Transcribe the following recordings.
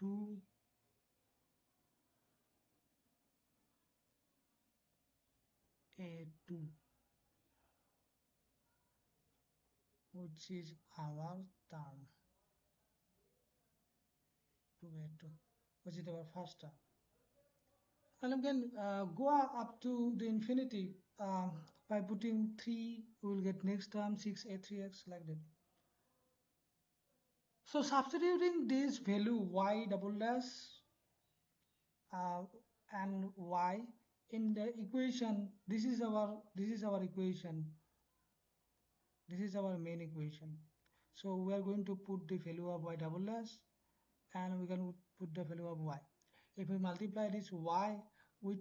2 A2, which is our term 2A2, which is our first term. And we can go up to the infinity by putting 3, we will get next term 6A3x like that. So substituting this value y double dash and y in the equation, this is our equation. This is our main equation. So we are going to put the value of y double dash and we can put the value of y. If we multiply this y with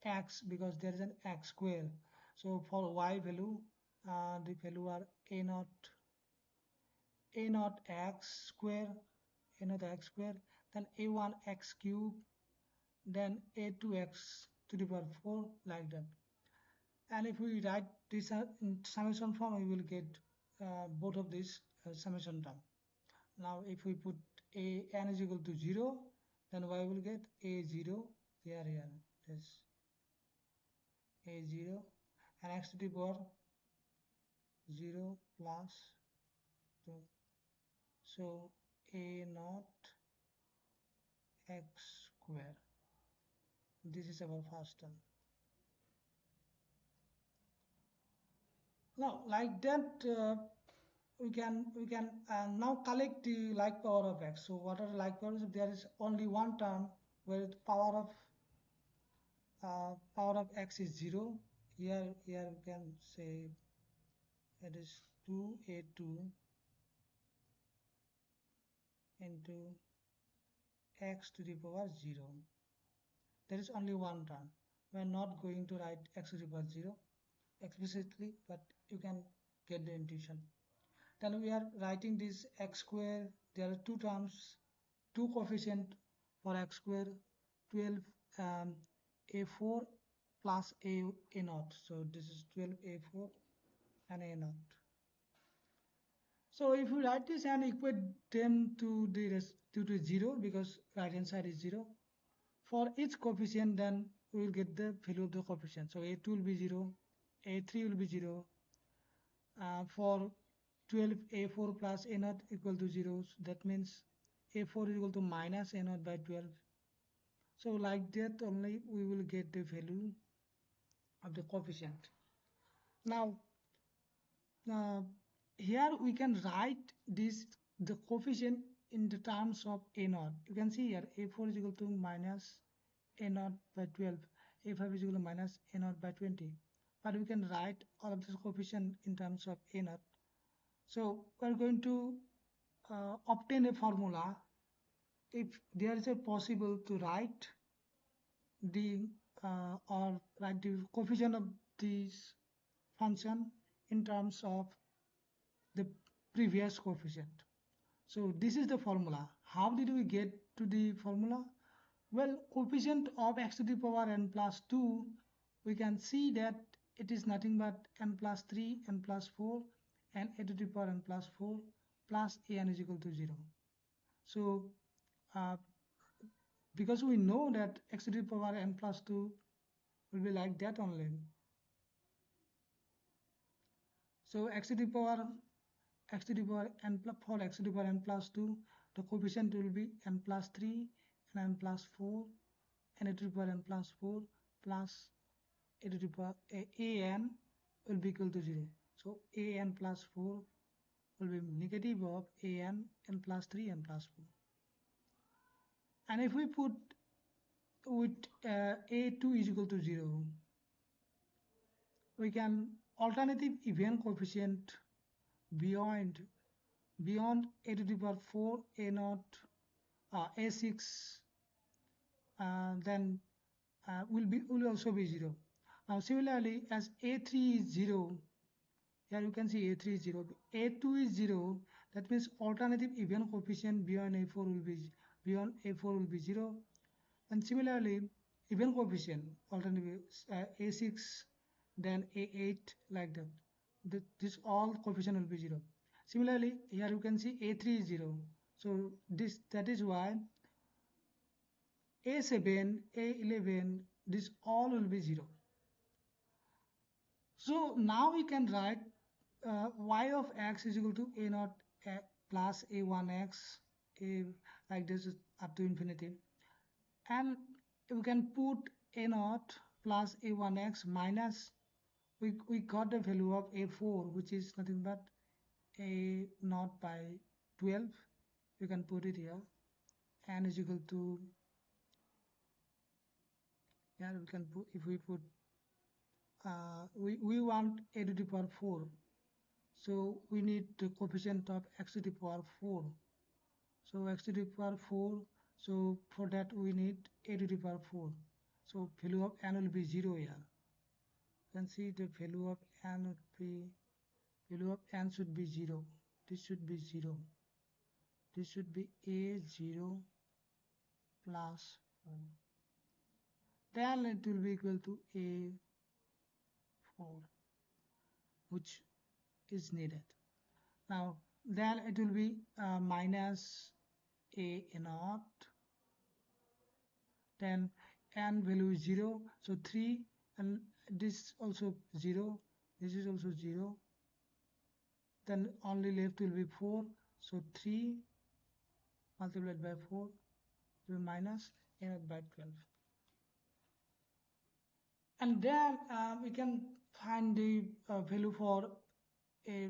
x, because there is an x square, so for y value the value are a naught x square, then a1 x cube, then a2 x to the power 4 like that. And if we write this in summation form, we will get both of these summation term. Now if we put n is equal to 0, then y will get a0 here this a0 and x to the power 0 plus 2. So a naught x square. This is our first term. Now like that we can now collect the like power of x. So what are the like powers? If there is only one term where the power of x is 0, here we can say it is 2a2 into x to the power 0. There is only one term. We are not going to write x to the power 0 explicitly, but you can get the intuition. Then we are writing this x square. There are two terms, two coefficient for x square, 12 a4 plus a naught. So this is 12 a4 and a naught. So if we write this and equate them to the 0, because right hand side is 0, for each coefficient then we will get the value of the coefficient. So a2 will be 0, a3 will be 0. For 12 a4 plus a naught equal to 0, so that means a4 is equal to minus a naught by 12. So like that only we will get the value of the coefficient. Now here we can write the coefficient in the terms of a naught. You can see here a4 is equal to minus a naught by 12, a5 is equal to minus a naught by 20, but we can write all of this coefficient in terms of a naught. So we're going to obtain a formula if there is a possible to write the write the coefficient of this function in terms of the previous coefficient. So this is the formula. How did we get to the formula? Well, coefficient of x to the power n plus 2, we can see that it is nothing but n plus 3, n plus 4, and a to the power n plus 4 plus a n is equal to 0. So because we know that x to the power n plus 2 will be like that only. So x to the power n for x to the power n plus 2, the coefficient will be n plus 3 and n plus 4 and a to the power n plus 4 plus a to the power an will be equal to 0. So an plus 4 will be negative of n plus 3 n plus 4. And if we put with a2 is equal to 0, we can alternative even coefficient beyond a to the power 4 a naught a6 then will also be 0. Now similarly, as a3 is 0, here you can see a3 is 0, a2 is 0, that means alternative even coefficient beyond a4 will be 0. And similarly, even coefficient alternative a6, then a8 like that. This all coefficient will be 0. Similarly, here you can see a3 is 0. So that is why a7, a11, this all will be 0. So now we can write y of x is equal to a naught plus a1x, like this is up to infinity, and we can put a naught plus a1x minus, we got the value of a4, which is nothing but a naught by 12. You can put it here, n is equal to, yeah, we can put, if we put we want a to the power 4, so we need the coefficient of x to the power 4. So x to the power 4, so for that we need a to the power 4. So value of n will be 0 here. You can see the value of n would be, value of n should be 0. This should be 0. This should be a0 plus 4. Then it will be equal to a4, which is needed. Now then it will be minus a naught, then n value is 0, so 3, and this also 0, this is also 0, then only left will be 4, so 3 multiplied by 4 will be minus a naught by 12. And then we can find the value for a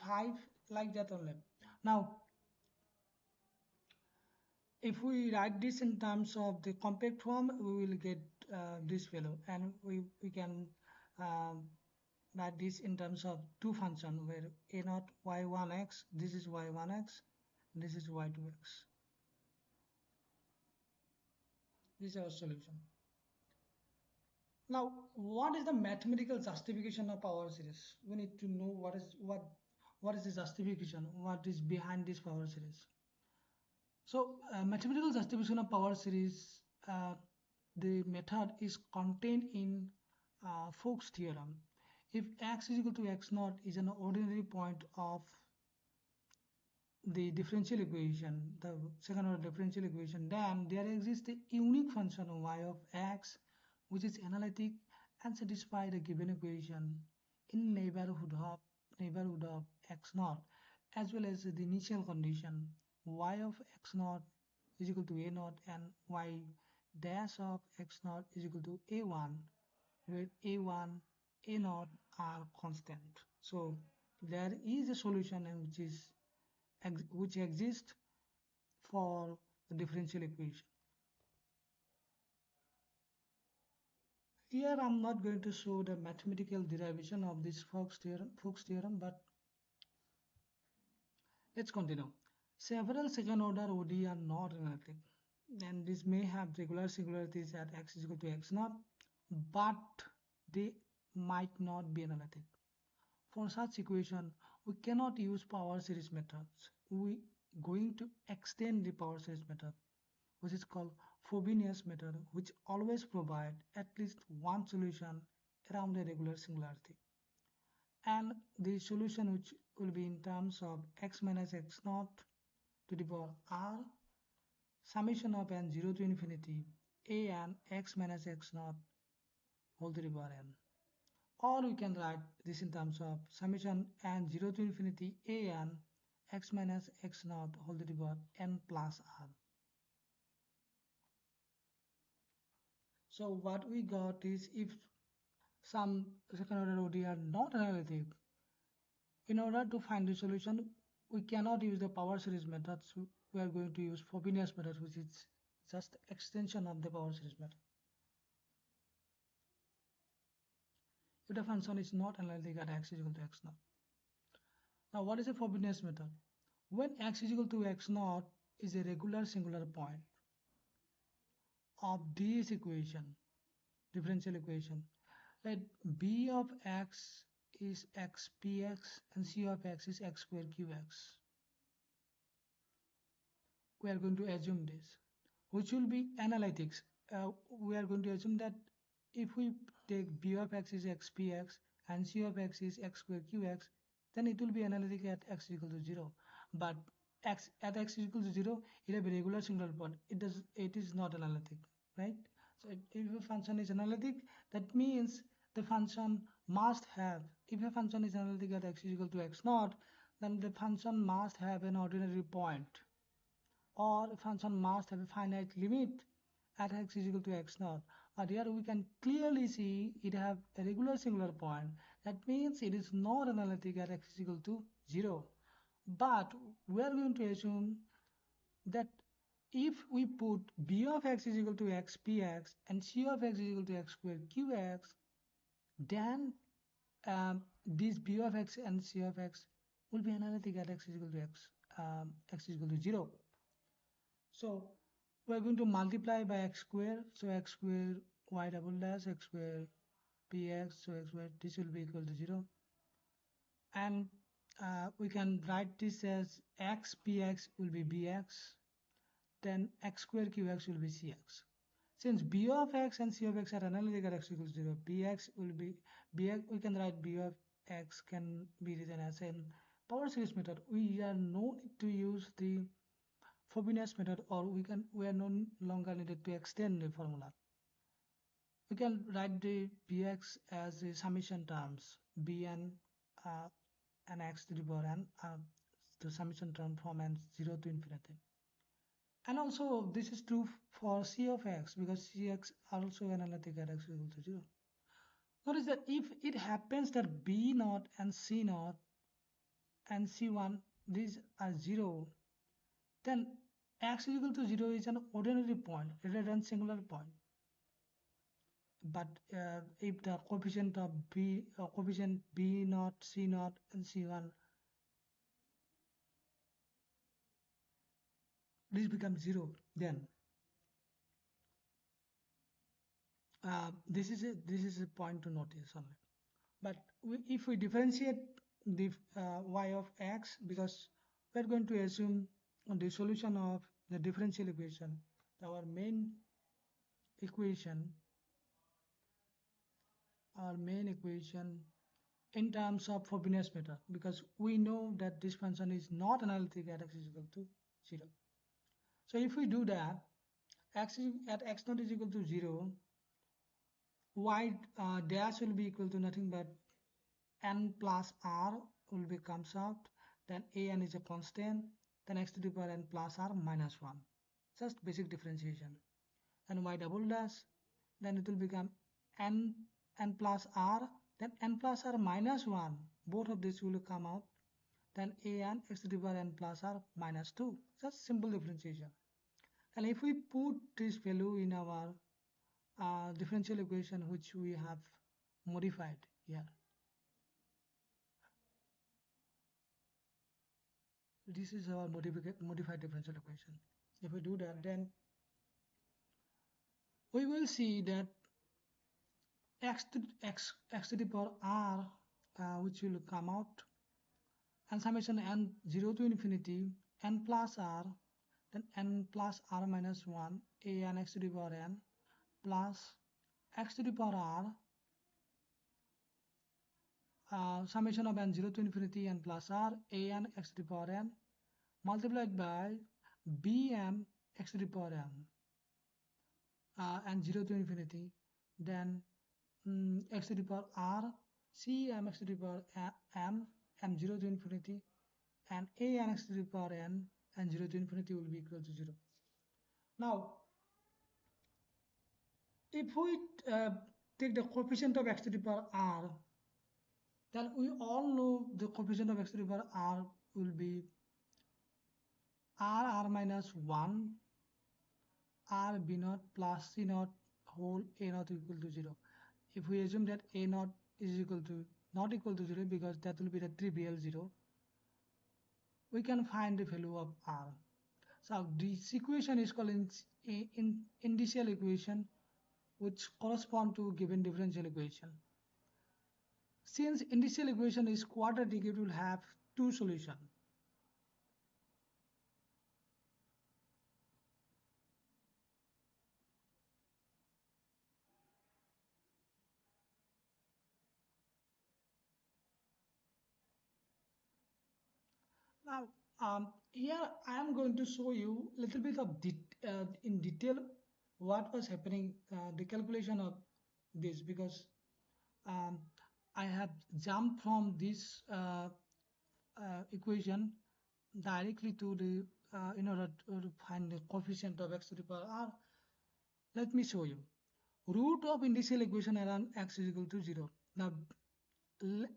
5, like that only. Now if we write this in terms of the compact form, we will get this value, and we can write this in terms of two functions, where a naught y1x, this is y1x, this is y2x. This is our solution. Now what is the mathematical justification of power series? We need to know what is the justification, what is behind this power series. So mathematical justification of power series, the method is contained in Folk's theorem. If x is equal to x naught is an ordinary point of the differential equation, the second order differential equation, then there exists a unique function y of x which is analytic and satisfy the given equation in neighborhood of x naught, as well as the initial condition y of x naught is equal to a naught and y dash of x naught is equal to a1, where a1, a naught are constant. So there is a solution which exists for the differential equation. Here I'm not going to show the mathematical derivation of this Folk's theorem, but let's continue. Several second order ODE are not analytic, and this may have regular singularities at x is equal to x naught, but they might not be analytic. For such equation, we cannot use power series methods. We going to extend the power series method, which is called Frobenius method, which always provide at least one solution around a regular singularity. And the solution which will be in terms of x minus x naught to the power r summation of n 0 to infinity a n x minus x naught whole to the power n. Or we can write this in terms of summation n 0 to infinity a n x minus x naught whole to the power n plus r. So what we got is, if some second order ODE are not analytic, in order to find the solution, we cannot use the power series method. So we are going to use Frobenius method, which is just extension of the power series method. If the function is not analytic at x is equal to x naught. Now what is a Frobenius method? When x is equal to x naught is a regular singular point of this equation, differential equation, let b of x is x px and c of x is x square qx. We are going to assume this, which will be analytics. We are going to assume that if we take b of x is x px and c of x is x square qx, then it will be analytic at x equal to 0. But x at x is equal to 0, it have a regular singular point. It is not analytic, right? So if a function is analytic, that means the function must have, if a function is analytic at x is equal to x naught, then the function must have an ordinary point, or a function must have a finite limit at x is equal to x naught. But here we can clearly see it have a regular singular point. That means it is not analytic at x is equal to 0. But we are going to assume that if we put b of x is equal to x px and c of x is equal to x squared qx, then these b of x and c of x will be analytic at x is equal to x is equal to 0. So we're going to multiply by x square, so x square y double dash x square px, so x square, this will be equal to 0. And we can write this as x px will be bx, then x square qx will be cx. Since b of x and c of x are analytic at x equals 0, bx will be bx. We can write b of x can be written as in power series method. We are no need to use the Frobenius method, or we are no longer needed to extend the formula. We can write the bx as the summation terms bn and x to the power n, the summation term from n 0 to infinity. And also this is true for c of x, because cx also analytic at x equal to 0. Notice that if it happens that b naught and c naught and c1 these are 0, then x is equal to 0 is an ordinary point rather than singular point. But if the coefficient of coefficient b naught, c naught and c1, this becomes 0, then this is a point to notice only. But if we differentiate the y of x, because we're going to assume the solution of the differential equation, our main equation in terms of Frobenius method, because we know that this function is not analytic at x is equal to 0. So if we do that, at x naught is equal to 0, y dash will be equal to nothing but n plus r will be comes out, then a n is a constant, then x to the power n plus r minus 1, just basic differentiation, and y double dash, then it will become n plus r, then n plus r minus 1, both of these will come out, then a n x to the power n plus r minus 2, just simple differentiation. And if we put this value in our differential equation which we have modified here, this is our modified differential equation. If we do that, then we will see that x to the power r, which will come out, and summation n 0 to infinity n plus r, then n plus r minus 1 a n x to the power n plus x to the power r, summation of n 0 to infinity n plus r a n x to the power n multiplied by bm x to the power n and 0 to infinity, then x to the power r cm x to the power m 0 to infinity, and a n x to the power n and 0 to infinity will be equal to 0. Now if we take the coefficient of x to the power r, then we all know the coefficient of x to the power r will be r minus 1 r b naught plus c naught whole a naught equal to 0. If we assume that a naught is equal to not equal to 0, because that will be the trivial 0, we can find the value of r. So this equation is called in initial equation, which correspond to given differential equation. Since initial equation is quadratic, it will have two solutions. Now Here I am going to show you a little bit of in detail what was happening, the calculation of this, because um, I have jumped from this equation directly to the in order to find the coefficient of x to the power r. Let me show you. Root of initial equation around x is equal to 0. Now,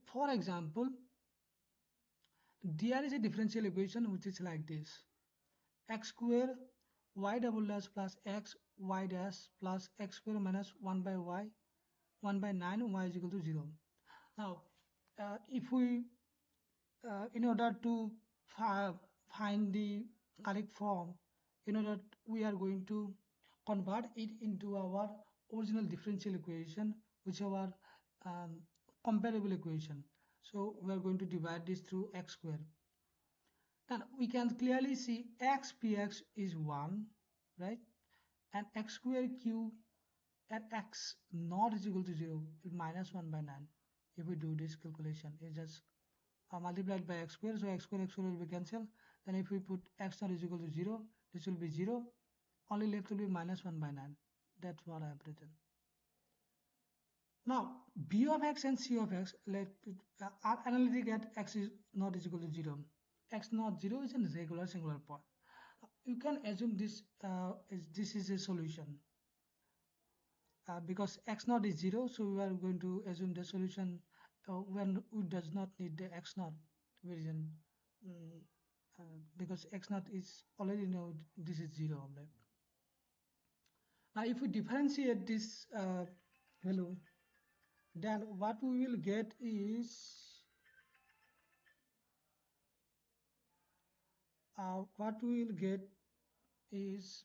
for example, there is a differential equation which is like this: x square y double dash plus x y dash plus x square minus 1 by y 1 by 9 y is equal to 0. Now, if we in order to find the correct form, in order we are going to convert it into our original differential equation, which is our comparable equation. So we are going to divide this through x square, and we can clearly see x px is 1, right? And x square q and x not is equal to 0 is minus 1 by 9. If we do this calculation, it's just multiplied by x square, so x square will be cancelled. Then if we put x not is equal to 0, this will be 0, only left will be minus 1 by 9. That's what I have written. Now b of x and c of x, our analytic at x is not is equal to 0. X not 0 is a regular singular point. You can assume this this is a solution, because x naught is 0, so we are going to assume the solution when we does not need the x naught version, because x naught is already know this is 0, right? Now if we differentiate this value, then what we will get is what we will get is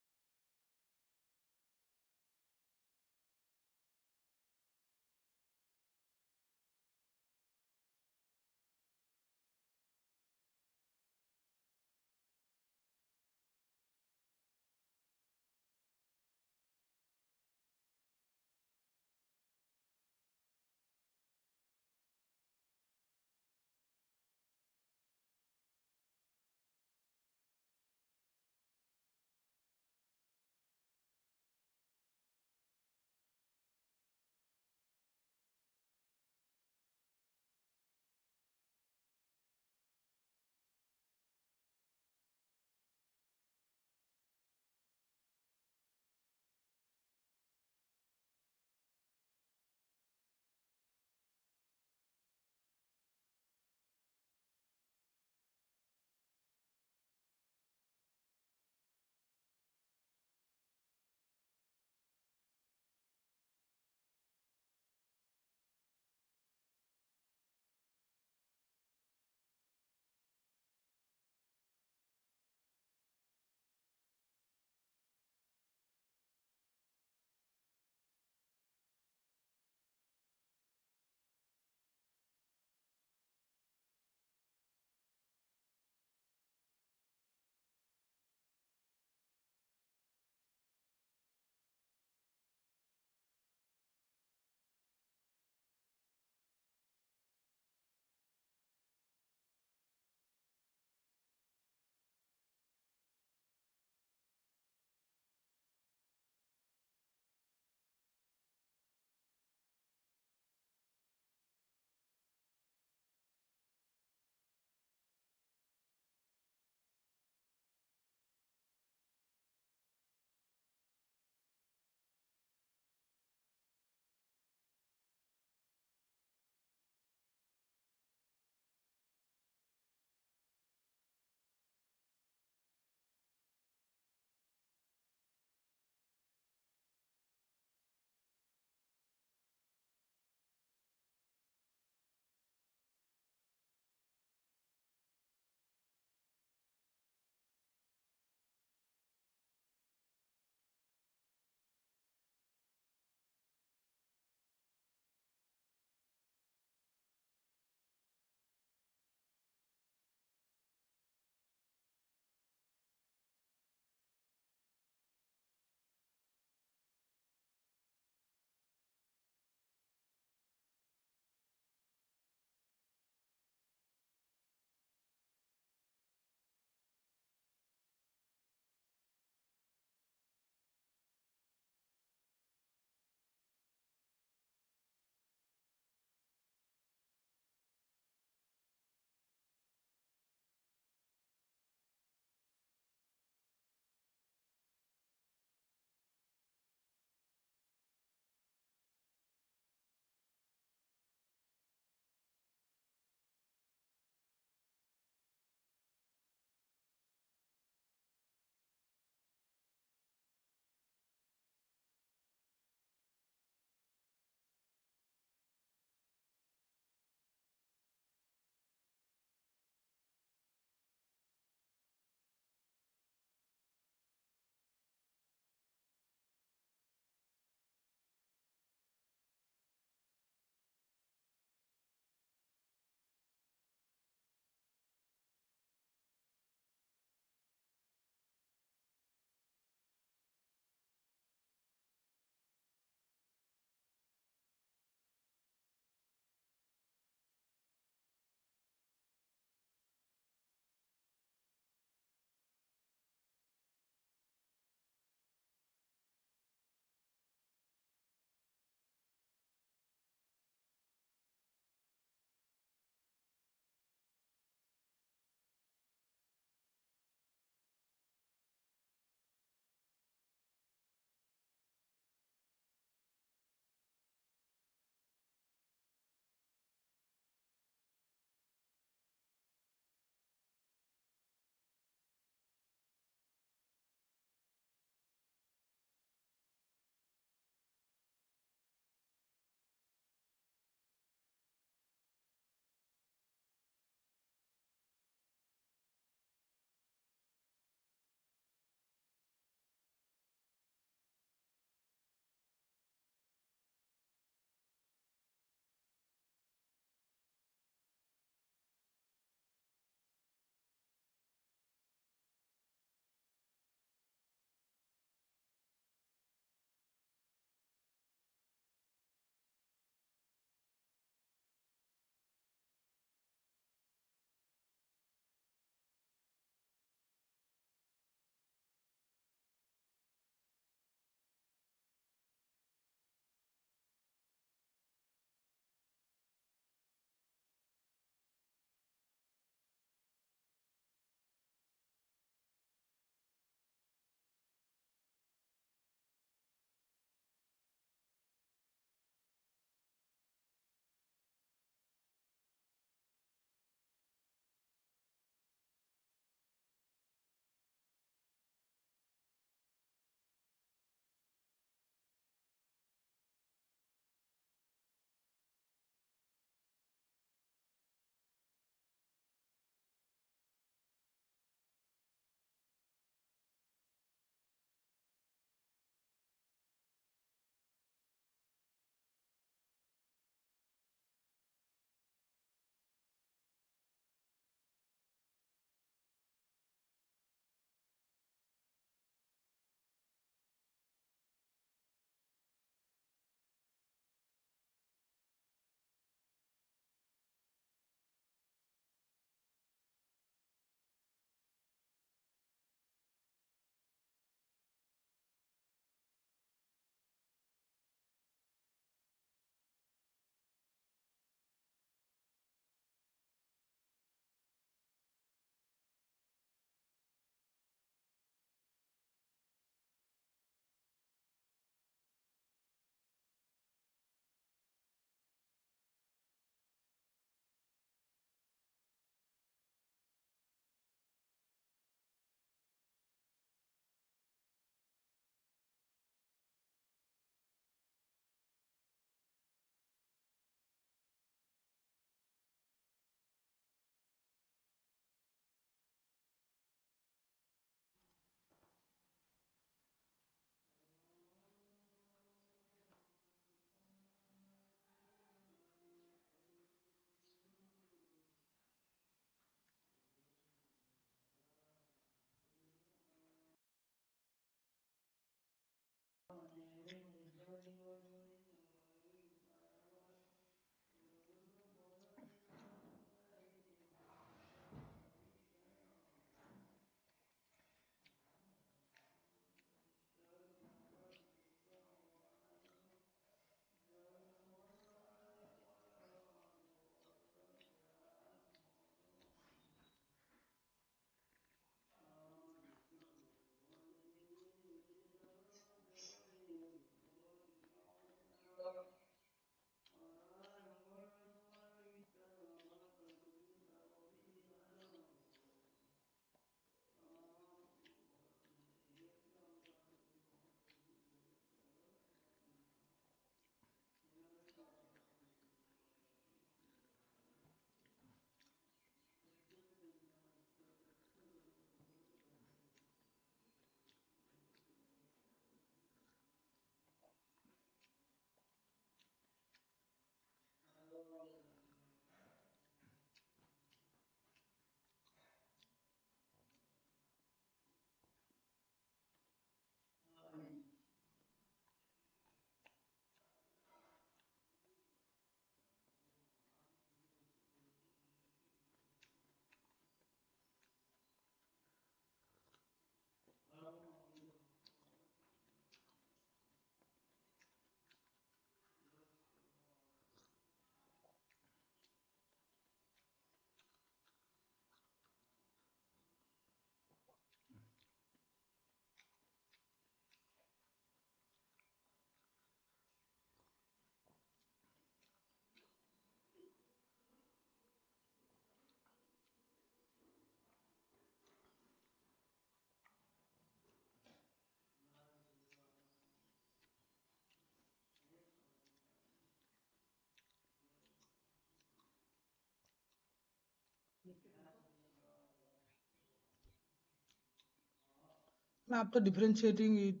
After differentiating it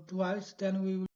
twice, then we will